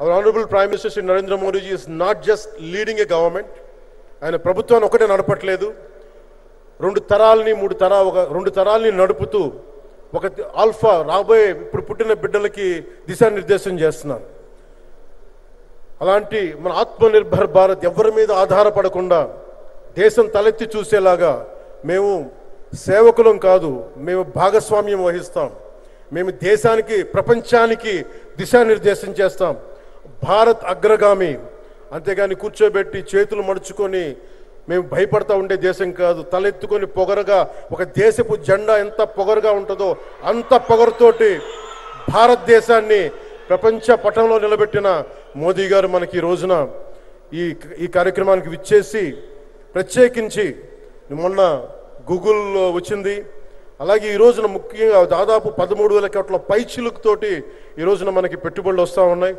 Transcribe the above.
Our Honorable Prime Minister Shri Narendra Modi ji is not just leading a government. ఆయన ప్రభుత్వాన్ని ఒకటే నడపట్లేదు, రెండు తరాలని నడుపుతూ ఒక ఆల్ఫా రాబోయే ఇప్పుడు పుట్టిన బిడ్డలకి దిశానిర్దేశం చేస్తున్నారు. అలాంటి మన ఆత్మనిర్భర్ భారత్ ఎవరి మీద ఆధారపడకుండా దేశం తలెత్తి చూసేలాగా మేము సేవకులం కాదు, మేము భాగస్వామ్యం వహిస్తాం. మేము దేశానికి ప్రపంచానికి దిశానిర్దేశం చేస్తాం. భారత్ అగ్రగామి, అంతేగాని కూర్చోబెట్టి చేతులు మడుచుకొని మేము భయపడతా ఉండే దేశం కాదు. తలెత్తుకొని పొగరగా ఒక దేశపు జెండా ఎంత పొగరుగా ఉంటుందో అంత పొగరుతోటి భారతదేశాన్ని ప్రపంచ పటంలో నిలబెట్టిన మోదీ గారు మనకి ఈ రోజున ఈ కార్యక్రమానికి విచ్చేసి, ప్రత్యేకించి మొన్న గూగుల్ వచ్చింది, అలాగే ఈ రోజున ముఖ్యంగా దాదాపు 13,000 కోట్ల పైచిలుకుతోటి ఈ రోజున మనకి పెట్టుబడులు వస్తూ ఉన్నాయి.